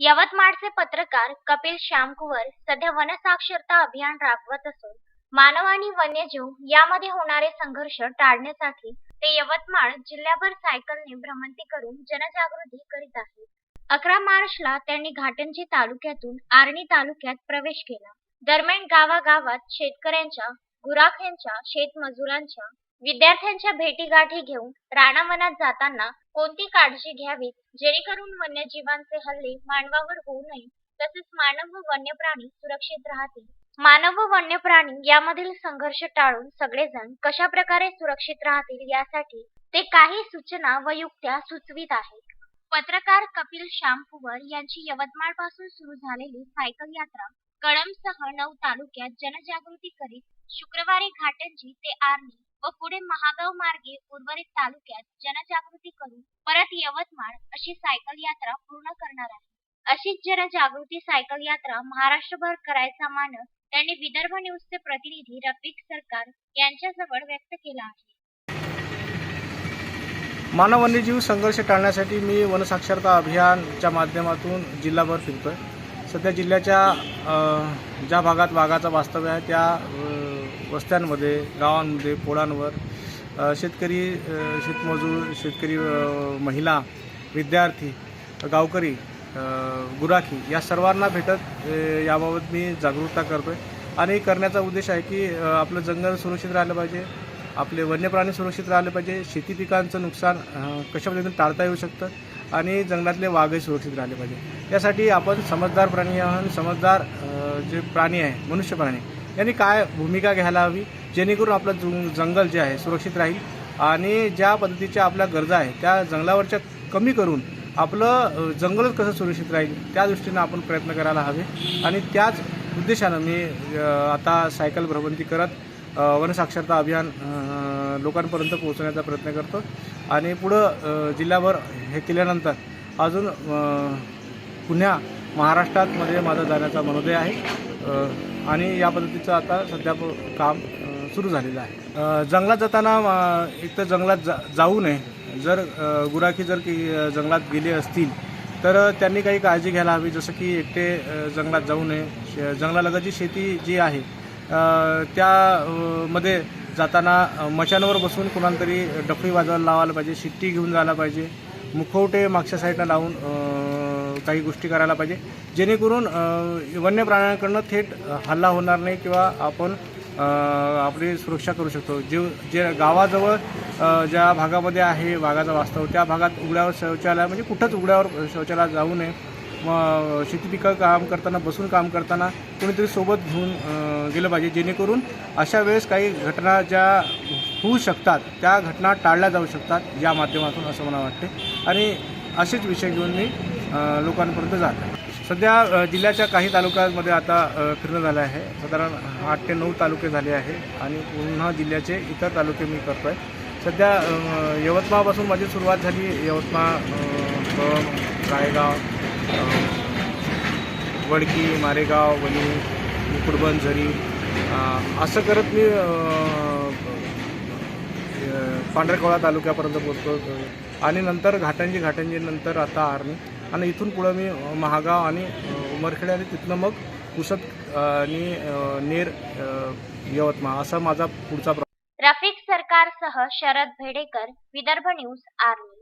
यवतमाळचे पत्रकार कपिल श्यामकुवर सध्या वनसाक्षरता अभियान राबवत असून मानव आणि वन्यजीव यामध्ये होणारे संघर्ष टाळण्यासाठी ते यवतमाळ जिल्ह्याभर सायकलने भ्रमंती करून जनजागृती करीत आहेत. 11 मार्चला त्यांनी घाटंजी तालुक्यातून आर्णी तालुक्यात प्रवेश केला. दरम्यान गावागावात शेतकऱ्यांच्या, गुराख्यांच्या, शेतमजुरांच्या, विद्यार्थ्यांच्या भेटीगाठी घेऊन रानावनात जाताना कोणती काळजी घ्यावी जेणेकरून वन्यजीवांचे हल्ले मानवावर होऊ नये तसेच मानव व वन्यप्राणी सुरक्षित राहतील. मानव व वन्यप्राणी यामधील संघर्ष टाळून सगळेजण कशा प्रकारे सुरक्षित राहतील यासाठी ते काही सूचना व युक्त्या सुचवित आहेत. पत्रकार कपिल श्यामकुवर यांची यवतमाळ पासून सुरू झालेली सायकल यात्रा कळंबसह 9 तालुक्यात जनजागृती करीत शुक्रवारी घाटंजी ते आर्णी व पुढे महागाव मार्गे उर्वरित तालुक्यात जनजागृती करून परत यवतमाळ अशी सायकल यात्रा पूर्ण करणार आहे. अशीच जनजागृती सायकल यात्रा महाराष्ट्रभर करायचा मानस त्यांनी विदर्भ न्यूजचे प्रतिनिधी रफिक सरकार यांच्याजवळ व्यक्त केला आहे. मानव वन्यजीव संघर्ष टाळण्यासाठी मी वनसाक्षरता अभियानच्या माध्यमातून जिल्हाभर फिरतोय. सध्या जिल्ह्याच्या ज्या भागात वाघाचं वास्तव्य आहे त्या वस्त्यांमध्ये, गावांमध्ये, पोळांवर शेतकरी, शेतमजूर, शेतकरी महिला, विद्यार्थी, गावकरी, गुराखी या सर्वांना भेटत याबाबत मी जागरूकता करतोय. आणि करण्याचा उद्देश आहे की आपलं जंगल सुरक्षित राहिलं पाहिजे, आपले वन्यप्राणी सुरक्षित राहिले पाहिजे, शेती पिकांचं नुकसान कशा पद्धतीने टाळता येऊ शकतं आणि जंगलातले वाघही सुरक्षित राहिले पाहिजे. यासाठी आपण समजदार प्राणी आहोत. समजदार जे प्राणी आहे, मनुष्य प्राणी, यांनी काय भूमिका घ्यायला हवी जेणेकरून आपलं जंगल जे आहे सुरक्षित राहील आणि ज्या पद्धतीच्या आपल्या गरजा आहेत त्या जंगलावरच्या कमी करून आपलं जंगलच कसं सुरक्षित राहील त्या दृष्टीनं आपण प्रयत्न करायला हवे. आणि त्याच उद्देशानं मी आता सायकल भ्रमंती करत वनसाक्षरता अभियान लोकांपर्यंत पोहोचण्याचा प्रयत्न करतो. आणि पुढं जिल्हाभर हे केल्यानंतर अजून पुन्हा महाराष्ट्रामध्ये माझा जाण्याचा मनोदय आहे. आणि या पद्धतीचं आता सध्या काम सुरू झालेलं आहे. जंगलात जाताना एक तर जंगलात जाऊ नये. जर गुराखी जर की जंगलात गेले असतील तर त्यांनी काही काळजी घ्यायला हवी, जसं की एकटे जंगलात जाऊ नये. जंगलालगतची शेती जी आहे त्यामध्ये जाताना मशांवर बसून कुणाला तरी डफळी वाजवायला लावायला पाहिजे, शिट्टी घेऊन जायला पाहिजे, मुखवटे मागच्या साईडनं लावून काही गोष्टी करायला पाहिजे जेणेकरून वन्य प्राण्यांकडनं थेट हल्ला होणार नाही किंवा आपण आपली सुरक्षा करू शकतो. जे गावाजवळ ज्या भागामध्ये आहे वाघाचा वास्तव त्या भागात उघड्यावर शौचालय म्हणजे कुठंच उघड्यावर शौचालय जाऊ नये. मग शेती पिकं काम करताना, बसून काम करताना कोणीतरी सोबत घेऊन गेलं पाहिजे जेणेकरून अशा वेळेस काही घटना ज्या होऊ शकतात त्या घटना टाळल्या जाऊ शकतात या माध्यमातून, असं मला वाटते. आणि असेच विषय घेऊन मी लोकांपर्यंत जात आहे. सध्या जिल्ह्याच्या काही तालुक्यांमध्ये आता फिरणं झालं आहे. साधारण 8 ते 9 तालुके झाले आहे आणि पुन्हा जिल्ह्याचे इतर तालुके मी करतो आहे. सध्या यवतमाळपासून माझी सुरुवात झाली. यवतमाळ, रायगाव, वडकी, मारेगाव, वणी, कुडबन, झरी असं करत मी पांढरकवळा तालुक्यापर्यंत पोहोचतो. आणि नंतर घाटंजी नंतर आता आर्णी आणि इथून पुढं मी महागाव आणि उमरखेड आणि तिथनं मग पुसद आणि नेर, यवतमाळ असा माझा पुढचा रफिक सरकारसह शरद भेडेकर, विदर्भ न्यूज, आर्णी.